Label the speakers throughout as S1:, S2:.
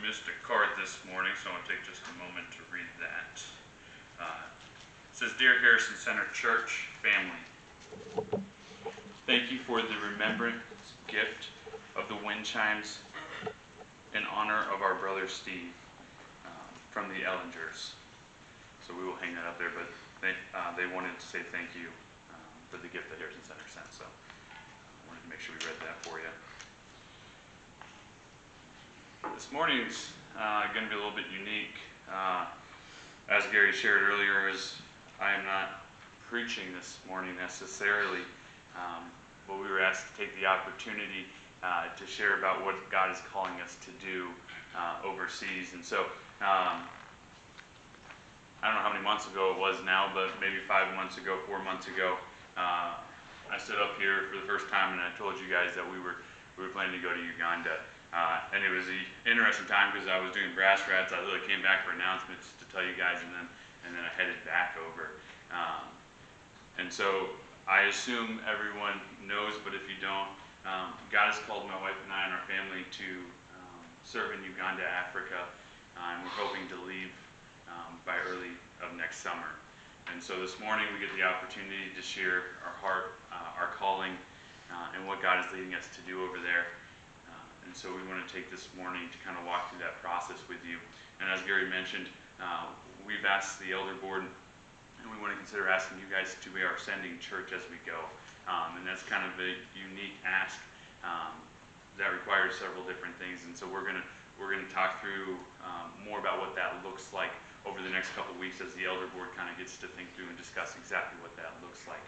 S1: missed a card this morning, so I'll take just a moment to read that. It says, Dear Harrison Center Church family, thank you for the remembrance gift of the wind chimes in honor of our brother Steve from the Ellingers. So we will hang that up there, but they wanted to say thank you for the gift that Harrison Center sent, so I wanted to make sure we read that for you. This morning's going to be a little bit unique. As Gary shared earlier, I am not preaching this morning necessarily, but we were asked to take the opportunity to share about what God is calling us to do overseas. And so, I don't know how many months ago it was now, but maybe 5 months ago, 4 months ago, I stood up here for the first time and I told you guys that we were planning to go to Uganda. And it was an interesting time because I was doing brass rats. I literally came back for announcements to tell you guys, and then I headed back over. And so I assume everyone knows, but if you don't, God has called my wife and I and our family to serve in Uganda, Africa, and we're hoping to leave by early of next summer. And so this morning we get the opportunity to share our heart, our calling, and what God is leading us to do over there. And so we want to take this morning to kind of walk through that process with you. And as Gary mentioned, we've asked the elder board, and we want to consider asking you guys to be our sending church as we go. And that's kind of a unique ask that requires several different things. And so we're going to talk through more about what that looks like over the next couple of weeks as the elder board kind of gets to think through and discuss exactly what that looks like.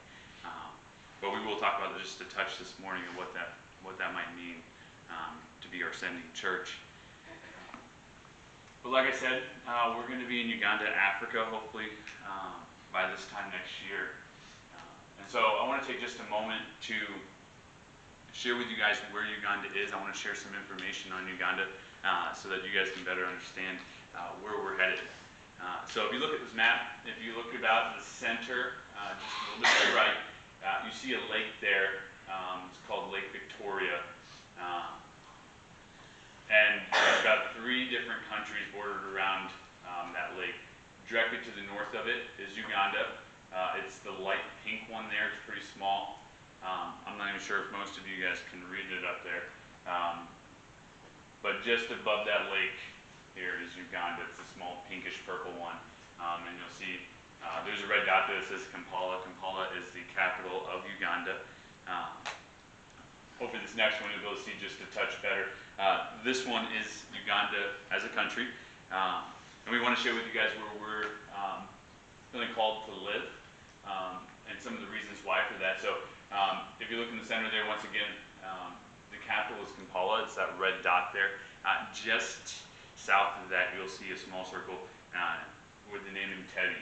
S1: But we will talk about just a touch this morning of what that might mean. To be our sending church. But like I said, we're going to be in Uganda, Africa, hopefully by this time next year. And so I want to take just a moment to share with you guys where Uganda is. I want to share some information on Uganda so that you guys can better understand where we're headed. So if you look at this map, if you look about the center, just a little bit to the right, you see a lake there. It's called Lake Victoria. And it's got 3 different countries bordered around that lake. Directly to the north of it is Uganda. It's the light pink one there. It's pretty small. I'm not even sure if most of you guys can read it up there. But just above that lake here is Uganda. It's a small pinkish purple one. And you'll see there's a red dot that says Kampala. Kampala is the capital of Uganda. Hopefully this next one you'll be able to see just a touch better. This one is Uganda as a country. And we want to share with you guys where we're feeling called to live and some of the reasons why for that. So if you look in the center there, once again, the capital is Kampala. It's that red dot there. Just south of that, you'll see a small circle with the name Entebbe.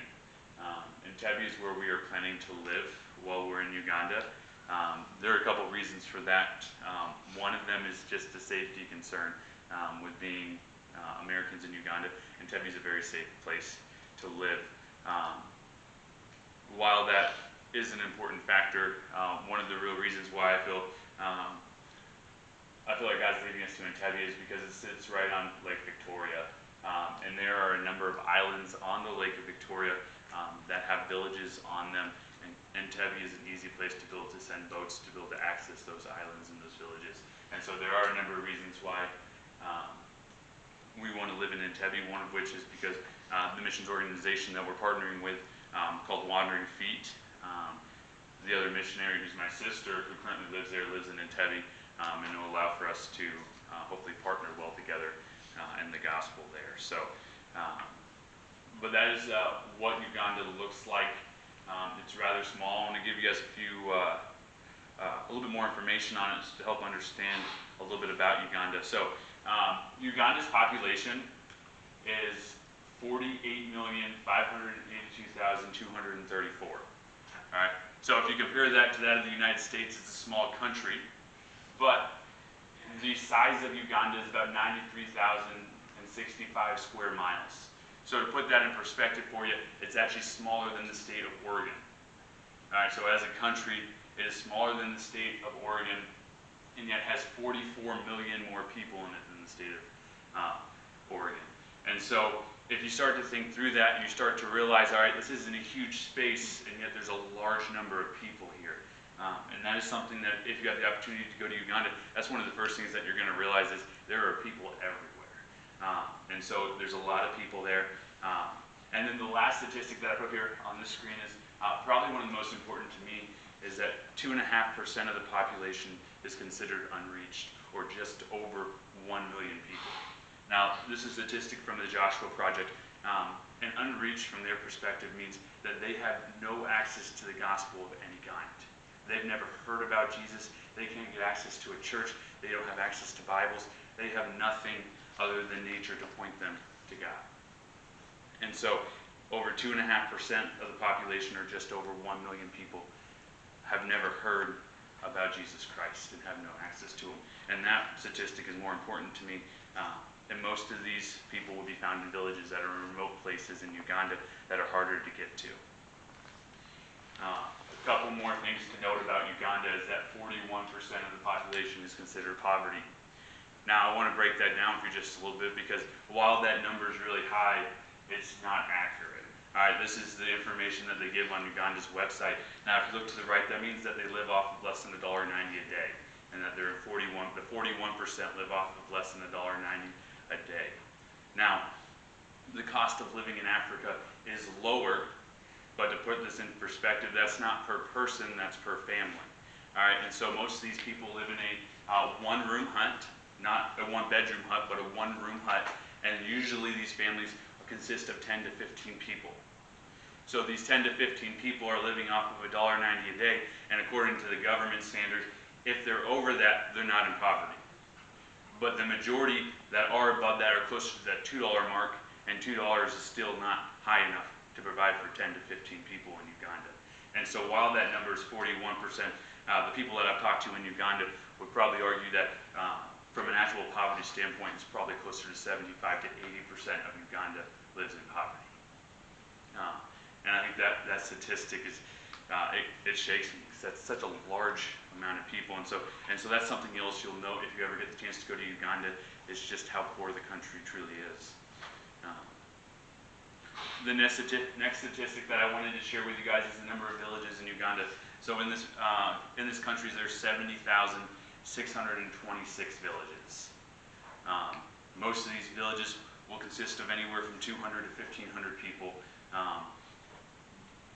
S1: Entebbe is where we are planning to live while we're in Uganda. There are a couple reasons for that. One of them is just a safety concern with being Americans in Uganda. Entebbe is a very safe place to live. While that is an important factor, one of the real reasons why I feel like God's leading us to Entebbe is because it sits right on Lake Victoria. And there are a number of islands on the Lake of Victoria that have villages on them. And Entebbe is an easy place to be able to send boats to be able to access those islands and those villages. And so there are a number of reasons why we want to live in Entebbe, one of which is because the missions organization that we're partnering with called Wandering Feet. The other missionary, who's my sister, who currently lives there, lives in Entebbe, and it will allow for us to hopefully partner well together in the gospel there. So, but that is what Uganda looks like. It's rather small. I want to give you guys a little bit more information on it to help understand a little bit about Uganda. So Uganda's population is 48,582,234. All right. So if you compare that to that of the United States, it's a small country, but the size of Uganda is about 93,065 square miles. So to put that in perspective for you, it's actually smaller than the state of Oregon. All right, so as a country, it is smaller than the state of Oregon, and yet has 44 million more people in it than the state of Oregon. And so if you start to think through that and you start to realize, all right, this isn't a huge space, and yet there's a large number of people here. And that is something that if you have the opportunity to go to Uganda, that's one of the first things that you're going to realize is there are people everywhere. And so there's a lot of people there. And then the last statistic that I put here on this screen is probably one of the most important to me, is that 2.5% of the population is considered unreached, or just over 1 million people. Now, this is a statistic from the Joshua Project, and unreached from their perspective means that they have no access to the gospel of any kind. They've never heard about Jesus. They can't get access to a church. They don't have access to Bibles. They have nothing other than nature to point them to God. And so over 2.5% of the population, or just over 1 million people, have never heard about Jesus Christ and have no access to him. And that statistic is more important to me. And most of these people will be found in villages that are in remote places in Uganda that are harder to get to. A couple more things to note about Uganda is that 41% of the population is considered poverty. Now, I want to break that down for you just a little bit, because while that number is really high, it's not accurate. All right, this is the information that they give on Uganda's website. Now, if you look to the right, that means that they live off of less than $1.90 a day, and that the 41% live off of less than $1.90 a day. Now, the cost of living in Africa is lower, but to put this in perspective, that's not per person, that's per family. All right, and so most of these people live in a one-room hut, not a one-bedroom hut, but a one-room hut, and usually these families consist of 10 to 15 people. So these 10 to 15 people are living off of $1.90 a day, and according to the government standards, if they're over that, they're not in poverty. But the majority that are above that are closer to that $2 mark, and $2 is still not high enough to provide for 10 to 15 people in Uganda. And so while that number is 41%, the people that I've talked to in Uganda would probably argue that from an actual poverty standpoint, it's probably closer to 75 to 80% of Uganda lives in poverty. And I think that statistic is, it shakes me, because that's such a large amount of people. And so that's something else you'll note if you ever get the chance to go to Uganda, is just how poor the country truly is. The next statistic that I wanted to share with you guys is the number of villages in Uganda. So in this country, there's 70,626 villages. Most of these villages will consist of anywhere from 200 to 1,500 people.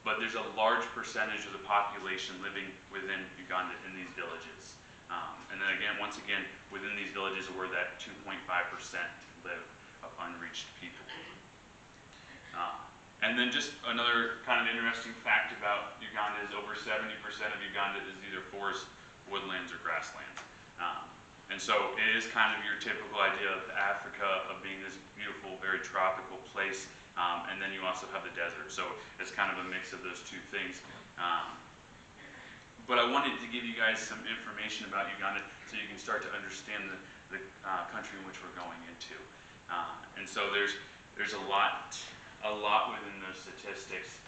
S1: But there's a large percentage of the population living within Uganda in these villages. And then again, once again, within these villages are where that 2.5% live of unreached people. And then just another kind of interesting fact about Uganda is over 70% of Uganda is either forest, woodlands, or grasslands. And so it is kind of your typical idea of Africa of being this beautiful, very tropical place. And then you also have the desert. So it's kind of a mix of those two things. But I wanted to give you guys some information about Uganda so you can start to understand the country in which we're going into. And so there's a lot within those statistics.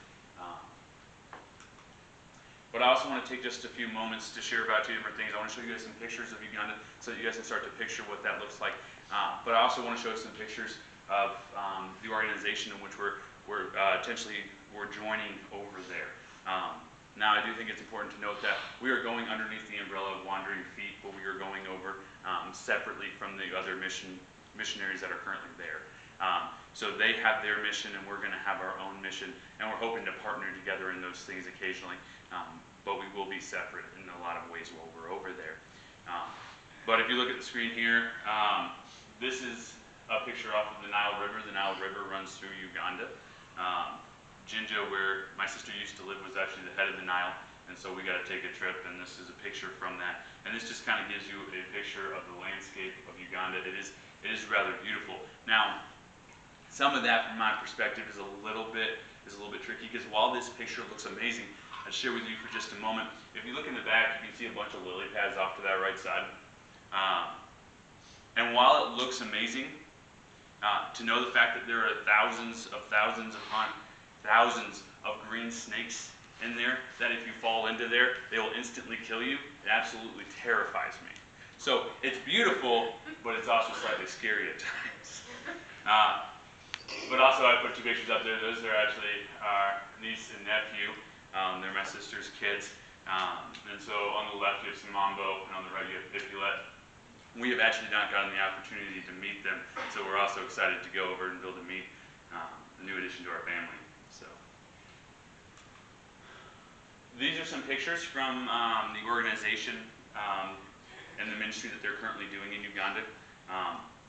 S1: But I also want to take just a few moments to share about two different things. I want to show you guys some pictures of Uganda so that you guys can start to picture what that looks like. But I also want to show some pictures of the organization in which we're joining over there. Now, I do think it's important to note that we are going underneath the umbrella of Wandering Feet, but we are going over separately from the other missionaries that are currently there. So they have their mission, and we're going to have our own mission, and we're hoping to partner together in those things occasionally. But we will be separate in a lot of ways while we're over there. But if you look at the screen here, this is a picture off of the Nile River. The Nile River runs through Uganda. Jinja, where my sister used to live, was actually the head of the Nile, and so we got to take a trip, and this is a picture from that. And this just kind of gives you a picture of the landscape of Uganda. It is rather beautiful. Now, some of that, from my perspective, is a little bit tricky, because while this picture looks amazing, I'll share with you for just a moment. If you look in the back, you can see a bunch of lily pads off to that right side. And while it looks amazing, to know the fact that there are thousands of green snakes in there, that if you fall into there, they will instantly kill you, it absolutely terrifies me. So it's beautiful, but it's also slightly scary at times. But also I put two pictures up there. Those are actually our niece and nephew. They're my sister's kids. And so on the left you have some Mambo, and on the right you have Pt1. We have actually not gotten the opportunity to meet them, so we're also excited to go over and be able to meet a new addition to our family. So these are some pictures from the organization and the ministry that they're currently doing in Uganda.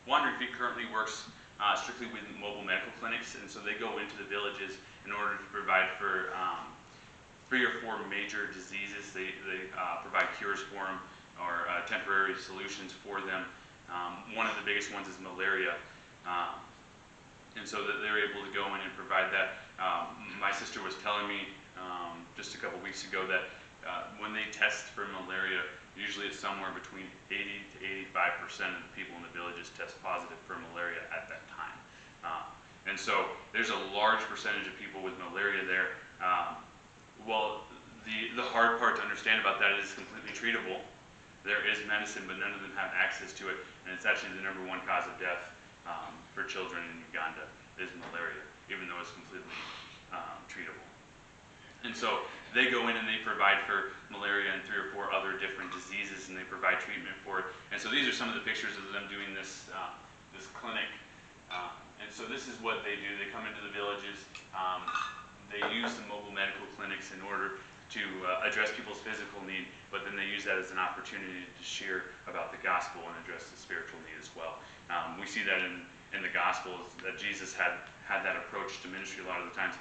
S1: Wandering Feet currently works strictly with mobile medical clinics, and so they go into the villages in order to provide for 3 or 4 major diseases. They provide cures for them, or temporary solutions for them. One of the biggest ones is malaria. And so that they're able to go in and provide that. My sister was telling me just a couple weeks ago that when they test for malaria, usually it's somewhere between 80 to 85% of the people in the villages test positive for malaria at that time. And so there's a large percentage of people with malaria there. Well, the hard part to understand about that is it's completely treatable. There is medicine, but none of them have access to it, and it's actually the #1 cause of death for children in Uganda is malaria, even though it's completely treatable. And so they go in and they provide for malaria and 3 or 4 other different diseases, and they provide treatment for it. And so these are some of the pictures of them doing this this clinic. And so this is what they do. They come into the villages. They use the mobile medical clinics in order to address people's physical need, but then they use that as an opportunity to share about the gospel and address the spiritual need as well. We see that in the Gospels, that Jesus had that approach to ministry a lot of the times.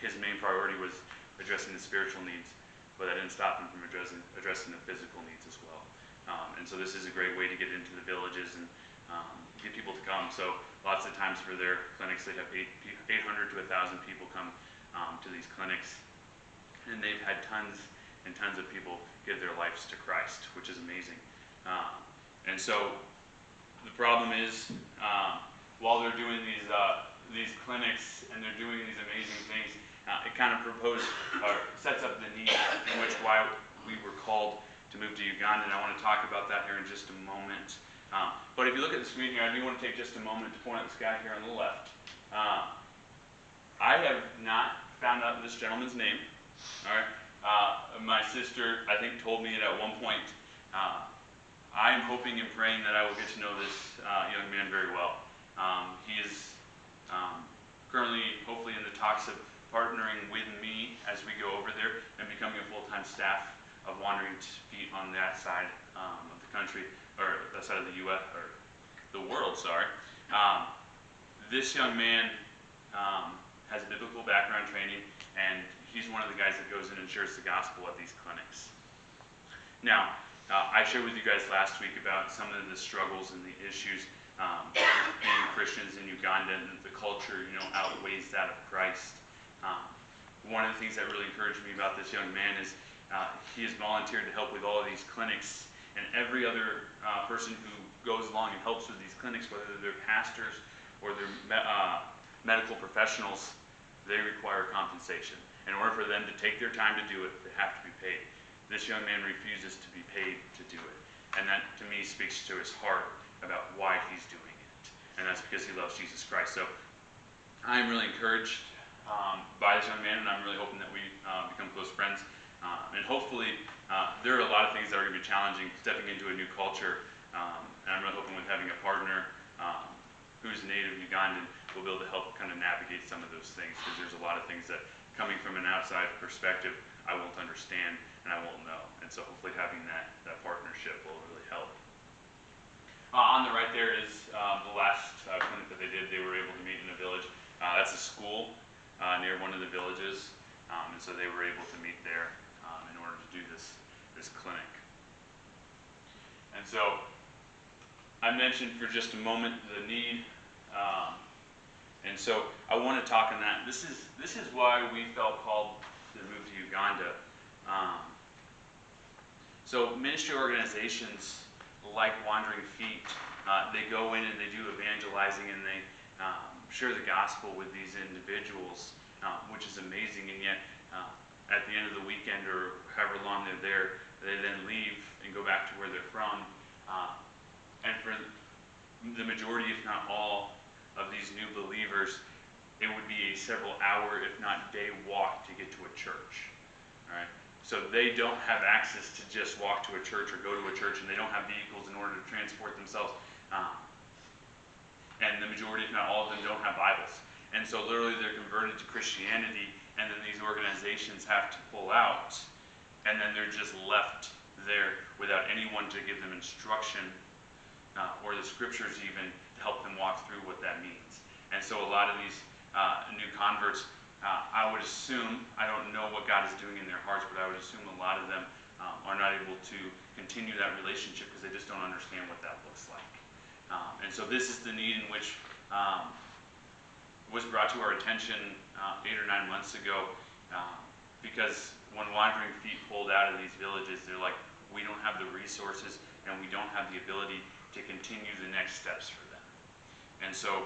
S1: His main priority was addressing the spiritual needs, but that didn't stop him from addressing the physical needs as well. And so this is a great way to get into the villages and get people to come. So lots of times for their clinics, they have 800 to 1,000 people come to these clinics. And they've had tons and tons of people give their lives to Christ, which is amazing. And so the problem is, while they're doing these clinics and they're doing these amazing things, it kind of sets up the need in which why we were called to move to Uganda, and I want to talk about that here in just a moment. But if you look at the screen here, I do want to take just a moment to point out this guy here on the left. I have not found out this gentleman's name. All right. My sister, I think, told me it at one point. I am hoping and praying that I will get to know this young man very well. He is currently, hopefully, in the talks of partnering with me as we go over there and becoming a full-time staff of Wandering Feet on that side of the country, or that side of the U.S., or the world, sorry. This young man has biblical background training, and he's one of the guys that goes in and shares the gospel at these clinics. Now, I shared with you guys last week about some of the struggles and the issues being Christians in Uganda, and the culture, outweighs that of Christ. One of the things that really encouraged me about this young man is he has volunteered to help with all of these clinics, and every other person who goes along and helps with these clinics, whether they're pastors or they're medical professionals, they require compensation. In order for them to take their time to do it, they have to be paid. This young man refuses to be paid to do it. And that, to me, speaks to his heart about why he's doing it. And that's because he loves Jesus Christ. So I'm really encouraged by this young man, and I'm really hoping that we become close friends. And hopefully, there are a lot of things that are going to be challenging, stepping into a new culture. And I'm really hoping with having a partner who's native Ugandan, we'll be able to help kind of navigate some of those things, because there's a lot of things that, coming from an outside perspective, I won't understand and I won't know. And so hopefully having that partnership will really help. On the right there is the last clinic that they did. They were able to meet in a village. That's a school near one of the villages. And so they were able to meet there in order to do this clinic. And so I mentioned for just a moment the need. And so I want to talk on that. This is why we felt called to move to Uganda. So ministry organizations like Wandering Feet, they go in and they do evangelizing, and they share the gospel with these individuals, which is amazing. And yet, at the end of the weekend or however long they're there, they then leave and go back to where they're from. And for the majority, if not all, of these new believers, it would be a several hour, if not day walk to get to a church. All right? So they don't have access to just walk to a church or go to a church, and they don't have vehicles in order to transport themselves. And the majority, if not all of them, don't have Bibles. And so literally they're converted to Christianity, and then these organizations have to pull out, and then they're just left there without anyone to give them instruction or the scriptures even to help them walk through what that means. And so a lot of these new converts, I would assume, I don't know what God is doing in their hearts, but I would assume a lot of them are not able to continue that relationship because they just don't understand what that looks like. And so this is the need in which was brought to our attention 8 or 9 months ago, because when wandering feet pulled out of these villages, they're like, we don't have the resources and we don't have the ability to continue the next steps for them. And so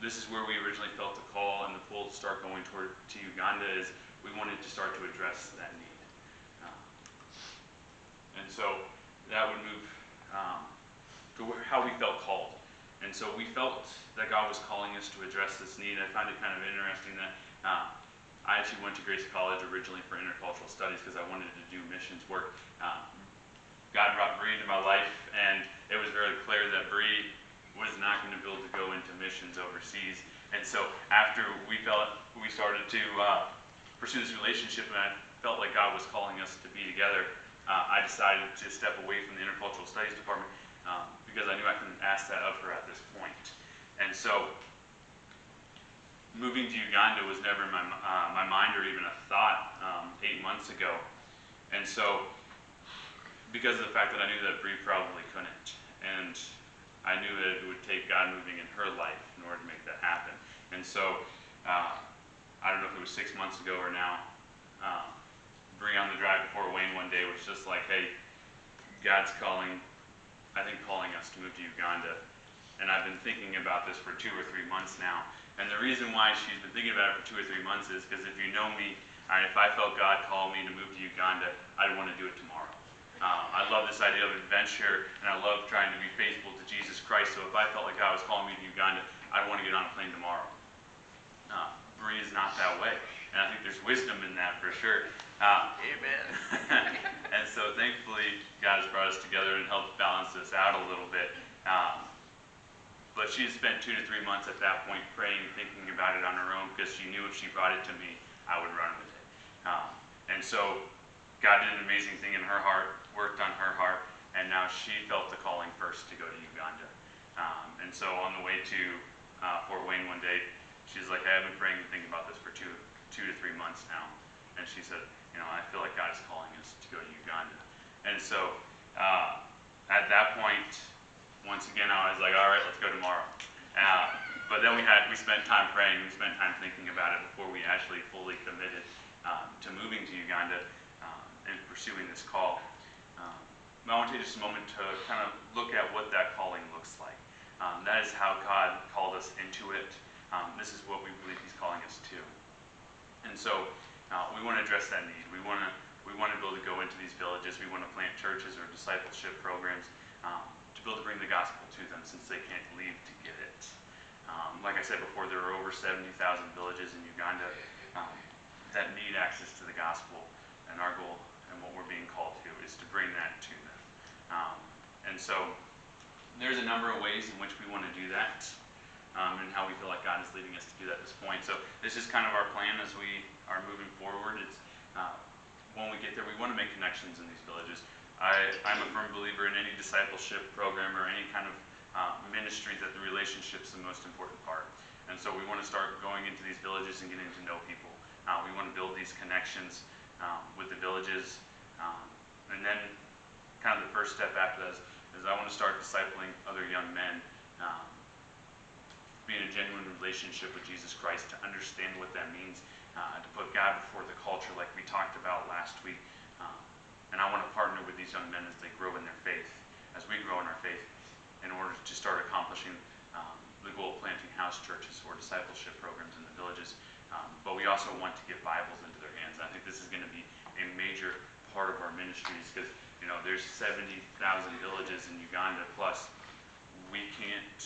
S1: this is where we originally felt the call and the pull to start going to Uganda, is we wanted to start to address that need. And so that would move to how we felt called. And so we felt that God was calling us to address this need. I find it kind of interesting that I actually went to Grace College originally for intercultural studies because I wanted to do missions work. God brought Bree into my life, and it was very clear that Bree was not going to be able to go into missions overseas. And so after we started to pursue this relationship, and I felt like God was calling us to be together, I decided to step away from the intercultural studies department because I knew I couldn't ask that of her at this point. And so moving to Uganda was never in my mind or even a thought 8 months ago. And so because of the fact that I knew that Bree probably couldn't, and I knew that it would take God moving in her life in order to make that happen. And so I don't know if it was 6 months ago or now, Bree on the drive to Fort Wayne one day was just like, hey, God's calling us to move to Uganda. And I've been thinking about this for 2 or 3 months now. And the reason why she's been thinking about it for 2 or 3 months is because if you know me, if I felt God call me to move to Uganda, I'd want to do it tomorrow. I love this idea of adventure, and I love trying to be faithful to Jesus Christ. So if I felt like God was calling me to Uganda, I'd want to get on a plane tomorrow. Bree is not that way, and I think there's wisdom in that for sure.
S2: Amen.
S1: And so thankfully, God has brought us together and helped balance this out a little bit. But she had spent 2 to 3 months at that point praying and thinking about it on her own, because she knew if she brought it to me, I would run with it. And so God did an amazing thing in her heart, worked on her heart, and now she felt the calling first to go to Uganda. And so on the way to Fort Wayne one day, she's like, hey, I've been praying and thinking about this for 2 to 3 months now. And she said, I feel like God is calling us to go to Uganda. And so at that point, once again, I was like, all right, let's go tomorrow. But then we spent time praying, we spent time thinking about it before we actually fully committed to moving to Uganda and pursuing this call. I want to take just a moment to kind of look at what that calling looks like. That is how God called us into it. This is what we believe He's calling us to. And so we want to address that need. We want to be able to go into these villages. We want to plant churches or discipleship programs to be able to bring the gospel to them, since they can't leave to get it. Like I said before, there are over 70,000 villages in Uganda that need access to the gospel, and our goal and what we're being called to is to bring that to them. And so there's a number of ways in which we want to do that, and how we feel like God is leading us to do that at this point. So this is kind of our plan as we are moving forward. It's when we get there, we want to make connections in these villages. I'm a firm believer in any discipleship program or any kind of ministry that the relationship's the most important part. And so we want to start going into these villages and getting to know people. We want to build these connections with the villages. And then kind of the first step after that is I want to start discipling other young men, be in a genuine relationship with Jesus Christ, to understand what that means, to put God before the culture like we talked about last week. And I want to partner with these young men as they grow in their faith, as we grow in our faith, in order to start accomplishing the goal of planting house churches or discipleship programs in the villages. But we also want to get Bibles into their hands. I think this is going to be a major part of our ministries, because there's 70,000 villages in Uganda, plus we can't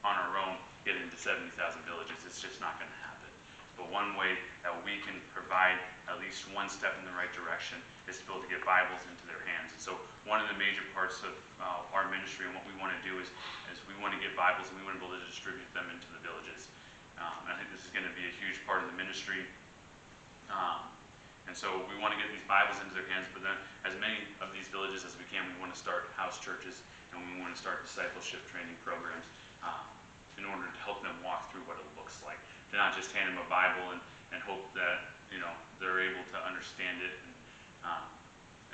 S1: on our own get into 70,000 villages. It's just not going to happen. But one way that we can provide at least one step in the right direction is to be able to get Bibles into their hands. And so one of the major parts of our ministry and what we want to do is we want to get Bibles and we want to be able to distribute them into the villages. I think this is going to be a huge part of the ministry. And so we want to get these Bibles into their hands, but then as many of these villages as we can, we want to start house churches and we want to start discipleship training programs in order to help them walk through what it looks like. To not just hand them a Bible and hope that they're able to understand it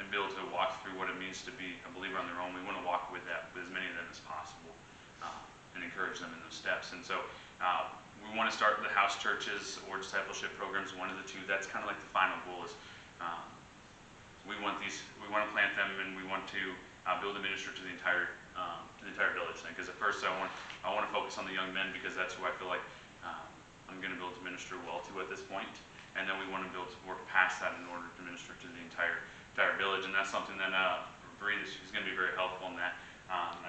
S1: and be able to walk through what it means to be a believer on their own. We want to walk with that with as many of them as possible and encourage them in those steps. And so we want to start the house churches or discipleship programs, one of the two. That's kind of like the final goal is we want to plant them and we want to build a ministry to the entire village thing. Because at first I want to focus on the young men because that's who I feel like I'm going to be able to minister well to at this point. And then we want to be able to work past that in order to minister to the entire village. And that's something that Bree, she's going to be very helpful in that.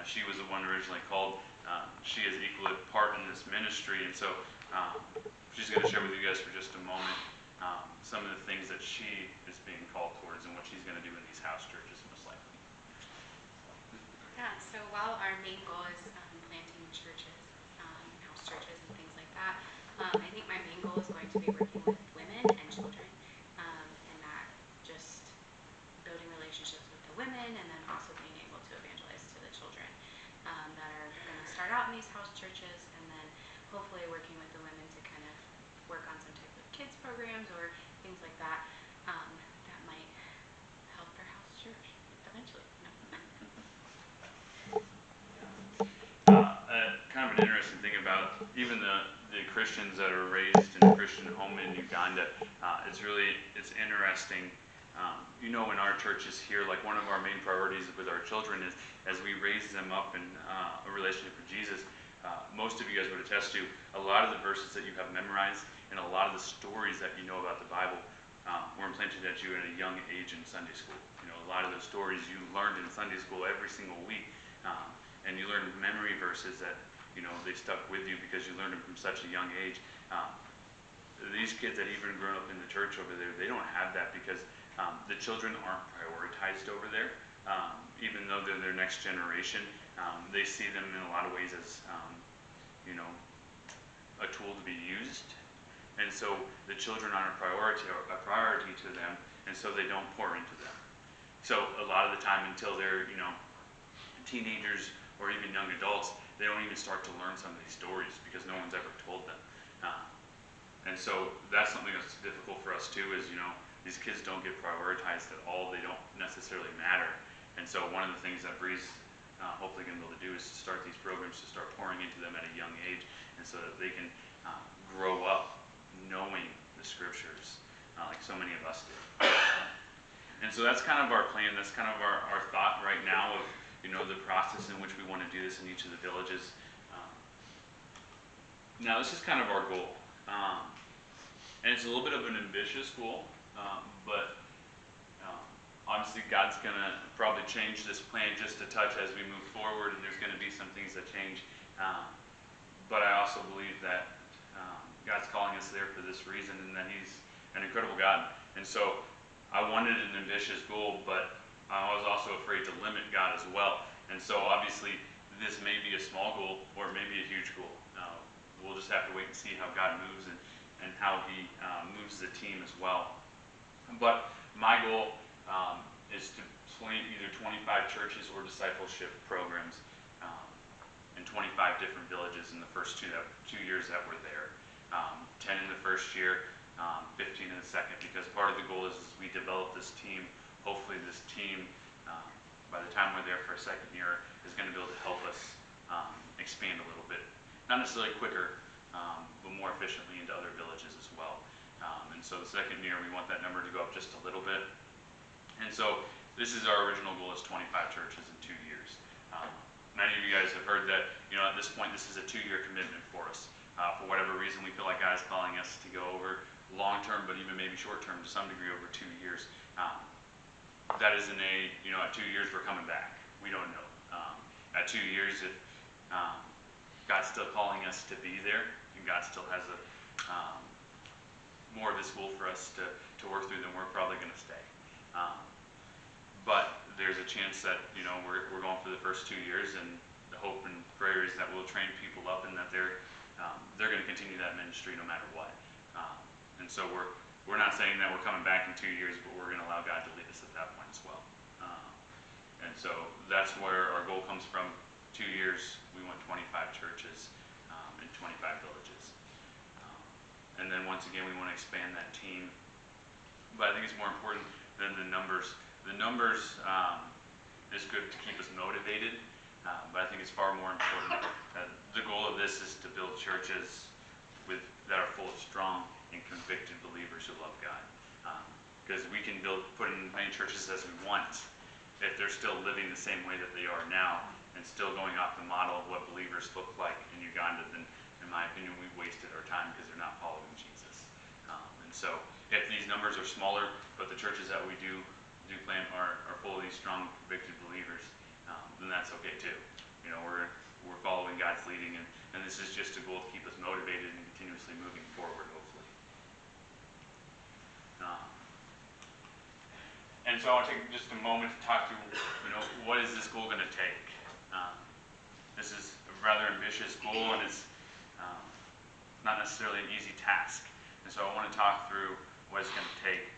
S1: She was the one originally called. She is equally part in this ministry. And so she's going to share with you guys for just a moment some of the things that she is being called towards and what she's going to do in these house churches most likely.
S2: Yeah, so while our main goal is planting churches, house churches and things like that, I think my main goal is going to be working with women and children, and that just building relationships with the women and then also being able to evangelize to the children that are going to start out in these house churches, and then hopefully working with the women to kind of work on some type of kids programs or things like that that might help their house church eventually.
S1: Kind of an interesting thing about even the Christians that are raised in a Christian home in Uganda. It's interesting. In our churches here, like one of our main priorities with our children is as we raise them up in a relationship with Jesus. Most of you guys would attest to a lot of the verses that you have memorized and a lot of the stories that you know about the Bible were implanted at you at a young age in Sunday school. A lot of those stories you learned in Sunday school every single week. And you learn memory verses that, they stuck with you because you learned them from such a young age. These kids that even grown up in the church over there, they don't have that because the children aren't prioritized over there. Even though they're their next generation, they see them in a lot of ways as, a tool to be used. And so the children aren't a priority to them, and so they don't pour into them. So a lot of the time until they're, teenagers or even young adults, they don't even start to learn some of these stories because no one's ever told them. And so that's something that's difficult for us too is, these kids don't get prioritized at all. They don't necessarily matter. And so one of the things that Bree's hopefully going to be able to do is to start these programs to start pouring into them at a young age and so that they can grow up knowing the scriptures like so many of us do. And so that's kind of our plan. That's kind of our thought right now of, the process in which we want to do this in each of the villages. Now, this is kind of our goal. And it's a little bit of an ambitious goal, but obviously God's going to probably change this plan just a touch as we move forward, and there's going to be some things that change. But I also believe that God's calling us there for this reason, and that He's an incredible God. And so I wanted an ambitious goal, but I was also afraid to limit God as well. And so obviously this may be a small goal or it may be a huge goal. We'll just have to wait and see how God moves and how He moves the team as well. But my goal is to plant either 25 churches or discipleship programs in 25 different villages in the first 2 years that we're there. 10 in the first year, 15 in the second, because part of the goal is we develop this team. Hopefully this team, by the time we're there for a second year, is going to be able to help us expand a little bit. Not necessarily quicker, but more efficiently into other villages as well. And so the second year, we want that number to go up just a little bit. And so this is our original goal is 25 churches in 2 years. Many of you guys have heard that, at this point, this is a 2-year commitment for us. For whatever reason, we feel like God is calling us to go over long-term, but even maybe short-term to some degree over 2 years. That isn't at 2 years we're coming back. We don't know. At 2 years, if God's still calling us to be there, and God still has more of His will for us to work through, then we're probably going to stay. But there's a chance that we're going for the first 2 years, and the hope and prayer is that we'll train people up and that they're going to continue that ministry no matter what. And so we're not saying that we're coming back in 2 years, but we're going to allow God to lead us at that point as well. And so that's where our goal comes from. 2 years, we want 25 churches in 25 villages. And then once again, we want to expand that team. But I think it's more important than the numbers. The numbers is good to keep us motivated, but I think it's far more important. The goal of this is to build churches that are full of strong and convicted believers who love God. Because we can put in as many churches as we want if they're still living the same way that they are now and still going off the model of what believers look like in Uganda, then in my opinion we've wasted our time because they're not following Jesus. And so if these numbers are smaller, but the churches that we do plan are full of these strong convicted believers, then that's okay too. We're following God's leading, and this is just a goal to keep us motivated and continuously moving forward, hopefully. And so I want to take just a moment to talk through, what is this goal going to take? This is a rather ambitious goal, and it's not necessarily an easy task. And so I want to talk through what it's going to take.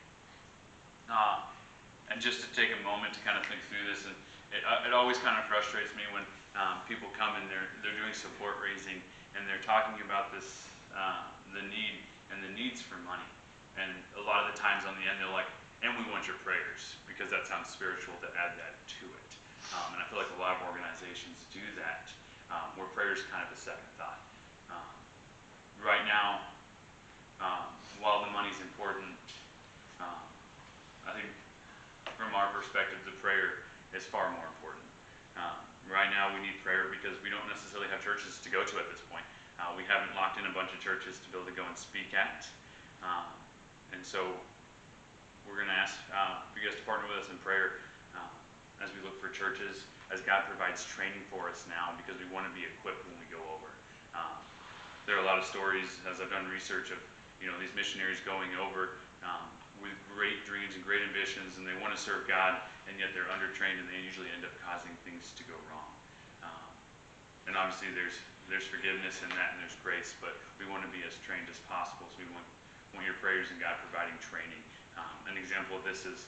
S1: And just to take a moment to kind of think through this, and it always kind of frustrates me when people come and they're doing support raising, and they're talking about this, the need and the needs for money. And a lot of the times on the end, they're like, and we want your prayers, because that sounds spiritual to add that to it. And I feel like a lot of organizations do that, where prayer is kind of a second thought. Right now, while the money's important, I think from our perspective, the prayer is far more important. Right now, we need prayer because we don't necessarily have churches to go to at this point. We haven't locked in a bunch of churches to be able to go and speak at. And so we're going to ask for you guys to partner with us in prayer as we look for churches, as God provides training for us now, because we want to be equipped when we go over. There are a lot of stories, as I've done research, of these missionaries going over with great dreams and great ambitions, and they want to serve God, and yet they're undertrained, and they usually end up causing things to go wrong. And obviously there's forgiveness in that, and there's grace, but we want to be as trained as possible, so we want your prayers and God providing training. An example of this is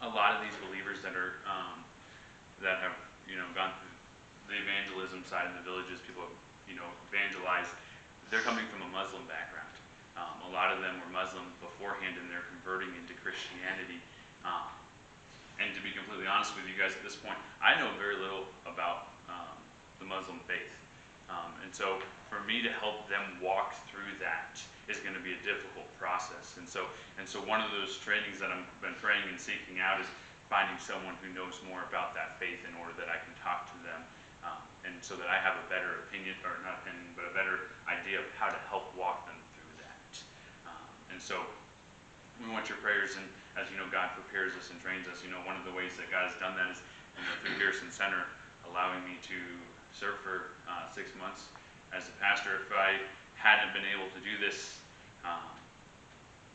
S1: a lot of these believers that are that have gone through the evangelism side in the villages, people have evangelized. They're coming from a Muslim background. A lot of them were Muslim beforehand, and they're converting into Christianity. And to be completely honest with you guys at this point, I know very little about the Muslim faith. And so for me to help them walk through that is going to be a difficult process. And so one of those trainings that I've been praying and seeking out is finding someone who knows more about that faith in order that I can talk to them, and so that I have a better opinion, or not opinion, but a better idea of how to help walk them through that. And so we want your prayers, and as God prepares us and trains us. One of the ways that God has done that is through Pearson Center, allowing me to serve for 6 months as a pastor. If I hadn't been able to do this,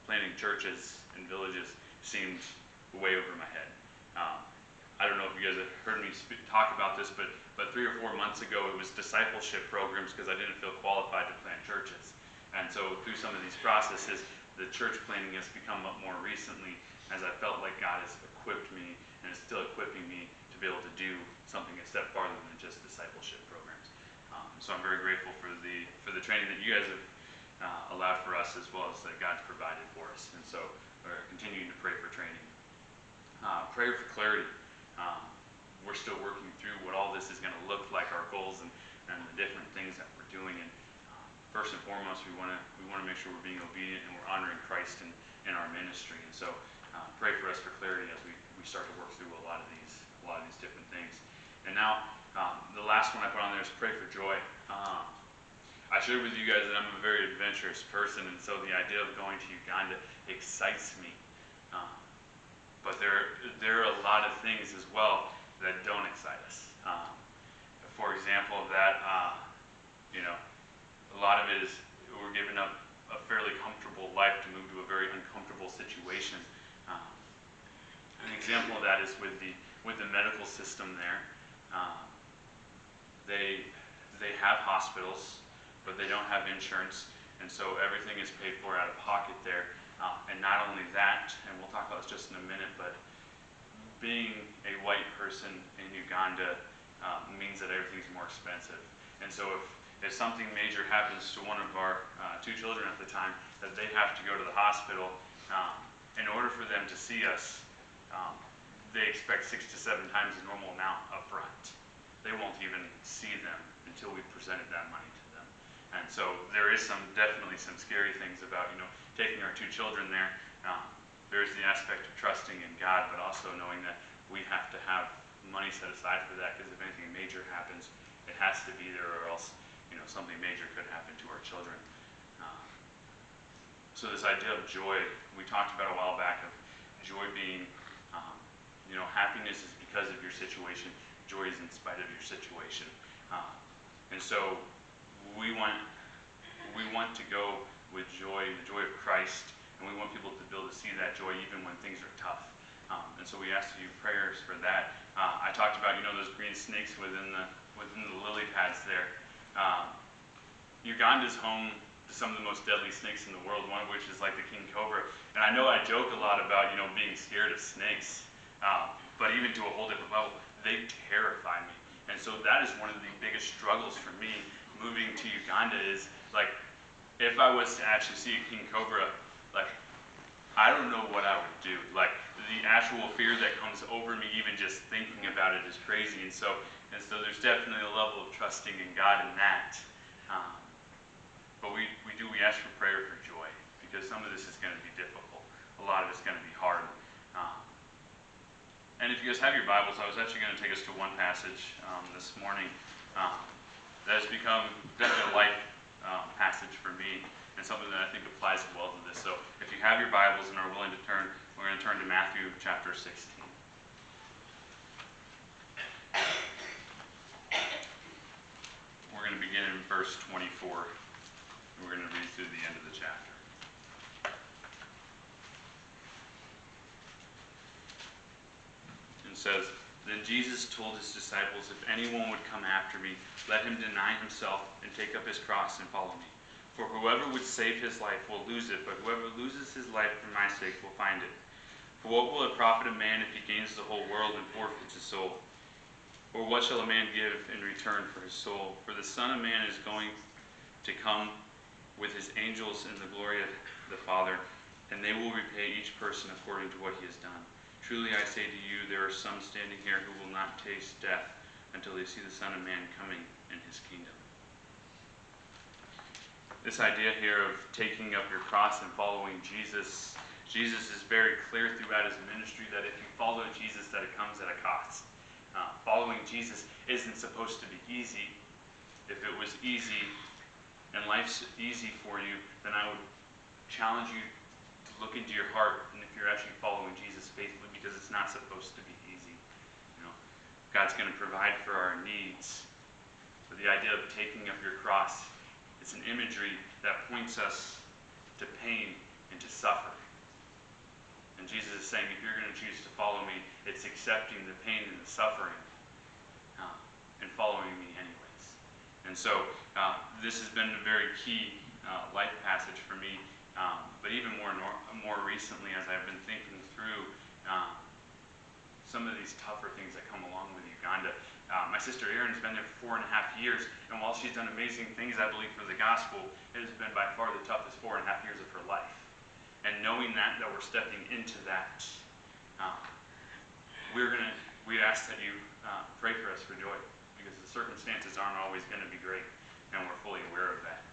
S1: planting churches and villages seemed way over my head. I don't know if you guys have heard me talk about this, but 3 or 4 months ago it was discipleship programs because I didn't feel qualified to plant churches. And so through some of these processes, the church planting has become up more recently, as I felt like God has equipped me and is still equipping me to be able to do something a step farther than just discipleship programs. So I'm very grateful for the training that you guys have allowed for us, as well as that God's provided for us. And so we're continuing to pray for training. Pray for clarity. We're still working through what all this is going to look like, our goals and the different things that we're doing. And first and foremost, we want to make sure we're being obedient and we're honoring Christ in our ministry. And so pray for us for clarity as we start to work through a lot of these different things. And now the last one I put on there is pray for joy. I shared with you guys that I'm a very adventurous person, and so the idea of going to Uganda excites me. But there are a lot of things as well that don't excite us. For example, that You know, a lot of it is we're giving up a fairly comfortable life to move to a very uncomfortable situation. Um, an example of that is with the medical system there. Um, they have hospitals, but they don't have insurance, and so everything is paid for out of pocket there. And not only that, and we'll talk about this just in a minute, but being a white person in Uganda means that everything's more expensive. And so if something major happens to one of our two children at the time, that they have to go to the hospital, in order for them to see us, they expect 6 to 7 times the normal amount up front. They won't even see them until we've presented that money to them. And so there is definitely some scary things about, taking our two children there. There's the aspect of trusting in God, but also knowing that we have to have money set aside for that, because if anything major happens, it has to be there, or else, something major could happen to our children. So this idea of joy, we talked about a while back, of joy being, happiness is because of your situation, joy is in spite of your situation. And so we want to go with joy, the joy of Christ, and we want people to be able to see that joy even when things are tough. And so we ask you prayers for that. I talked about, those green snakes within the lily pads there. Uganda's home to some of the most deadly snakes in the world, one of which is like the king cobra. And I know I joke a lot about, being scared of snakes, but even to a whole different level, they terrify me. And so that is one of the biggest struggles for me moving to Uganda is, like, if I was to actually see a king cobra, like, I don't know what I would do. Like, the actual fear that comes over me even just thinking about it is crazy. And so there's definitely a level of trusting in God in that. But we ask for prayer for joy, because some of this is going to be difficult. A lot of it's going to be hard. And if you guys have your Bibles, I was actually going to take us to one passage this morning that has become definitely a life passage for me, and something that I think applies well to this. So if you have your Bibles and are willing to turn, we're going to turn to Matthew chapter 16. We're going to begin in verse 24, and we're going to read through the end of the chapter. It says, "Then Jesus told his disciples, 'If anyone would come after me, let him deny himself and take up his cross and follow me. For whoever would save his life will lose it, but whoever loses his life for my sake will find it. For what will it profit a man if he gains the whole world and forfeits his soul? Or what shall a man give in return for his soul? For the Son of Man is going to come with his angels in the glory of the Father, and they will repay each person according to what he has done. Truly I say to you, there are some standing here who will not taste death until they see the Son of Man coming in his kingdom.'" This idea here of taking up your cross and following Jesus, Jesus is very clear throughout his ministry that if you follow Jesus, that it comes at a cost. Following Jesus isn't supposed to be easy. If it was easy and life's easy for you, then I would challenge you to look into your heart, and if you're actually following Jesus faithfully, because it's not supposed to be easy. God's going to provide for our needs. But the idea of taking up your cross, it's an imagery that points us to pain and to suffering. And Jesus is saying, if you're going to choose to follow me, it's accepting the pain and the suffering and following me anyways. And so this has been a very key life passage for me. But even more recently, as I've been thinking through some of these tougher things that come along with Uganda. My sister Erin's been there for 4.5 years, and while she's done amazing things, I believe, for the gospel, it has been by far the toughest 4.5 years of her life. And knowing that we're stepping into that, we ask that you pray for us for joy, because the circumstances aren't always going to be great, and we're fully aware of that.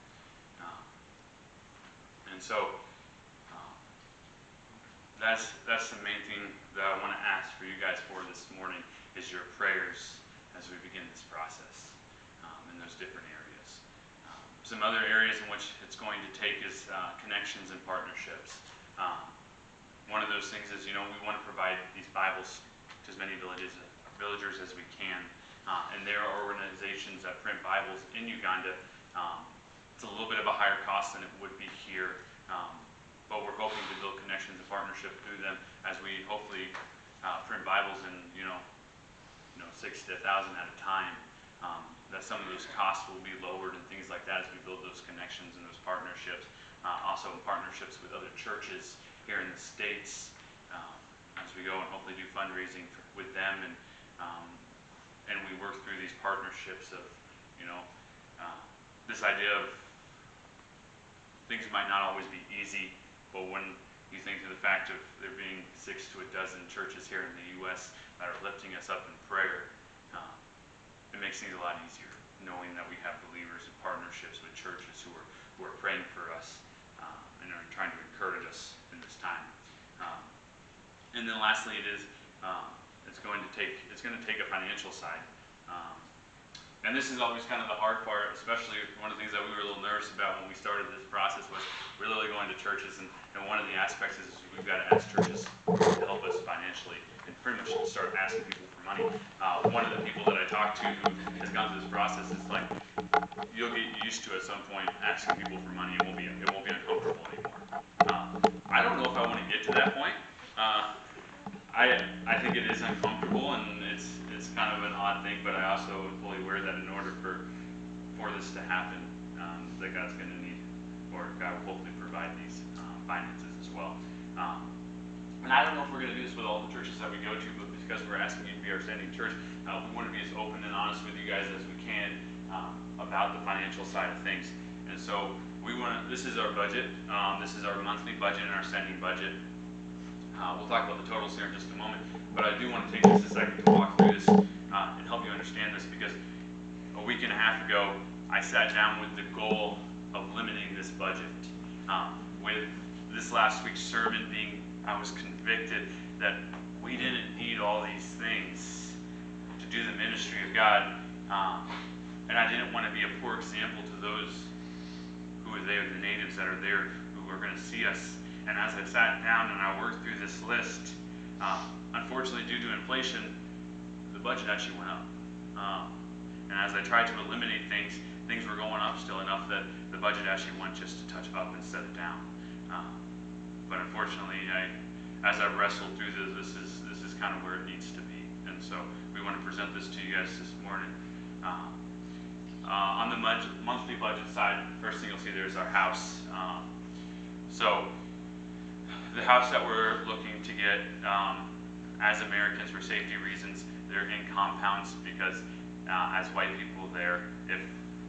S1: And so that's the main thing that I want to ask for you guys for this morning, is your prayers as we begin this process in those different areas. Some other areas in which it's going to take is connections and partnerships. One of those things is, we want to provide these Bibles to as many villagers as we can. And there are organizations that print Bibles in Uganda It's a little bit of a higher cost than it would be here, but we're hoping to build connections and partnership through them as we hopefully print Bibles in 6 to 1,000 at a time. That some of those costs will be lowered and things like that as we build those connections and those partnerships. Also in partnerships with other churches here in the States as we go and hopefully do fundraising with them, and we work through these partnerships of this idea of things might not always be easy, but when you think of the fact of there being 6 to a dozen churches here in the U.S. that are lifting us up in prayer, it makes things a lot easier knowing that we have believers and partnerships with churches who are praying for us and are trying to encourage us in this time. And then lastly, it's going to take a financial side. And this is always kind of the hard part, especially one of the things that we were a little nervous about when we started this process was we're literally going to churches, and one of the aspects is we've got to ask churches to help us financially and pretty much start asking people for money. One of the people that I talked to who has gone through this process is like, you'll get used to at some point asking people for money. It won't be uncomfortable anymore. I don't know if I want to get to that point. I think it is uncomfortable, and it's kind of an odd thing, but I also am fully aware that in order for this to happen, that God's going to need, or God will hopefully provide these finances as well. And I don't know if we're going to do this with all the churches that we go to, but because we're asking you to be our sending church, we want to be as open and honest with you guys as we can about the financial side of things. And so this is our budget. This is our monthly budget and our sending budget. We'll talk about the totals here in just a moment, but I do want to take just a second to walk through this and help you understand this, because a week and a half ago, I sat down with the goal of limiting this budget. With this last week's sermon being, I was convicted that we didn't need all these things to do the ministry of God, and I didn't want to be a poor example to those who are there, the natives that are there, who are going to see us. And as I sat down and I worked through this list, unfortunately due to inflation, the budget actually went up. And as I tried to eliminate things were going up still enough that the budget actually went just a touch up instead of down. But unfortunately, as I wrestled through this is kind of where it needs to be. And so we want to present this to you guys this morning. On the monthly budget side, first thing you'll see there is our house. So the house that we're looking to get as Americans for safety reasons, they're in compounds because as white people there, if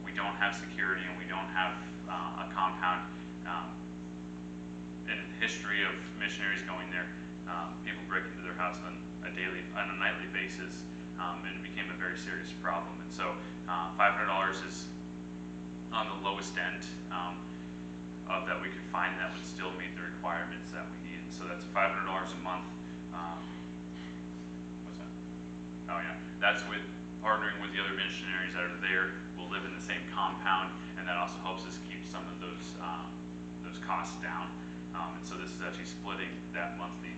S1: we don't have security and we don't have a compound, in history of missionaries going there, people break into their house on a nightly basis, and it became a very serious problem. And so $500 is on the lowest end of that we could find that would still meet the requirements that we need. And so that's $500 a month. What's that? Oh yeah, that's with partnering with the other missionaries that are there. We'll live in the same compound, and that also helps us keep some of those costs down. And so this is actually splitting that monthly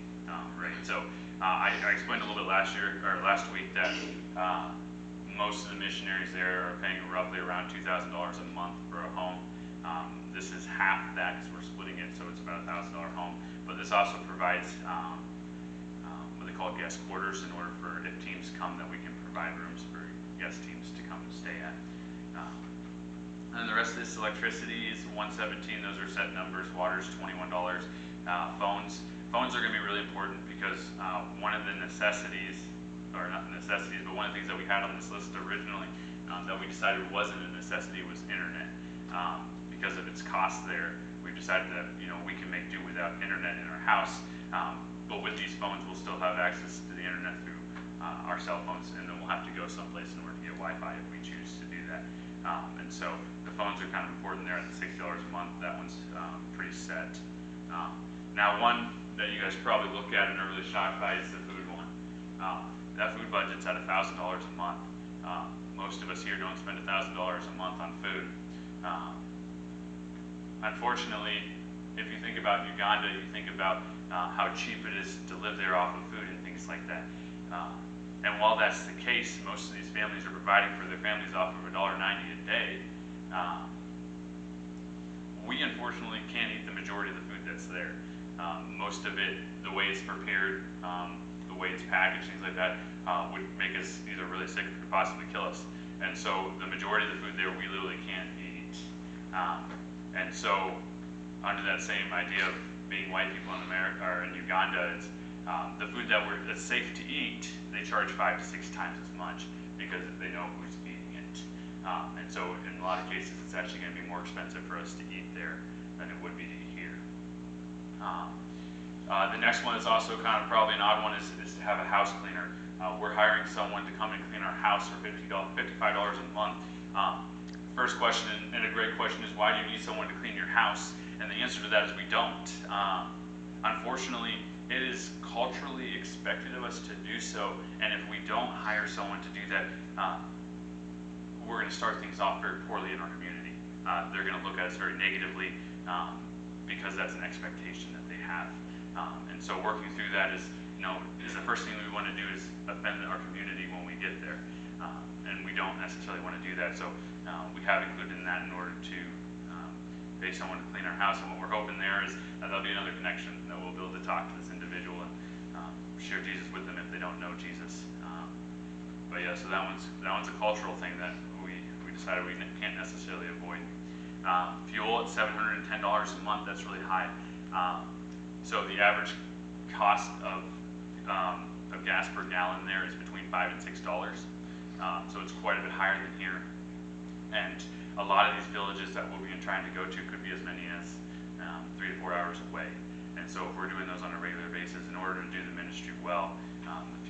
S1: rate. So I explained a little bit last week that most of the missionaries there are paying roughly around $2,000 a month for a home. This is half that because we're splitting it, so it's about $1,000 home. But this also provides what they call guest quarters in order for if teams come that we can provide rooms for guest teams to come and stay at. And the rest of this electricity is $117. Those are set numbers. Water's $21. Phones are going to be really important because one of the necessities, or not the necessities, but one of the things that we had on this list originally that we decided wasn't a necessity was internet. Because of its cost there, we've decided that we can make do without internet in our house. But with these phones, we'll still have access to the internet through our cell phones, and then we'll have to go someplace in order to get Wi-Fi if we choose to do that. And so the phones are kind of important there at the $60 a month. That one's pretty set. Now, one that you guys probably look at and are really shocked by is the food one. That food budget's at $1,000 a month. Most of us here don't spend $1,000 a month on food. Unfortunately, if you think about Uganda, you think about how cheap it is to live there off of food and things like that. And while that's the case, most of these families are providing for their families off of $1.90 a day. we unfortunately can't eat the majority of the food that's there. Most of it, the way it's prepared, the way it's packaged, things like that, would make us either really sick or could possibly kill us. And so the majority of the food there we literally can't eat. And so under that same idea of being white people in America or in Uganda, it's the food that's safe to eat, they charge 5 to 6 times as much because they know who's eating it. And so in a lot of cases, it's actually going to be more expensive for us to eat there than it would be to eat here. The next one is also kind of probably an odd one is to have a house cleaner. We're hiring someone to come and clean our house for $55 a month. First question, and a great question, is why do you need someone to clean your house? And the answer to that is we don't. Unfortunately, it is culturally expected of us to do so, and if we don't hire someone to do that, we're going to start things off very poorly in our community. They're going to look at us very negatively because that's an expectation that they have. And so working through that is the first thing we want to do is offend our community when we get there. And we don't necessarily want to do that. So we have included in that in order to pay someone to clean our house. And what we're hoping there is that there'll be another connection, that we'll be able to talk to this individual and share Jesus with them if they don't know Jesus. But yeah, so that one's a cultural thing that we decided we can't necessarily avoid. Fuel at $710 a month, that's really high. So the average cost of gas per gallon there is between $5 and $6. So it's quite a bit higher than here. And a lot of these villages that we'll be trying to go to could be as many as 3 to 4 hours away. And so if we're doing those on a regular basis, in order to do the ministry well, the fuel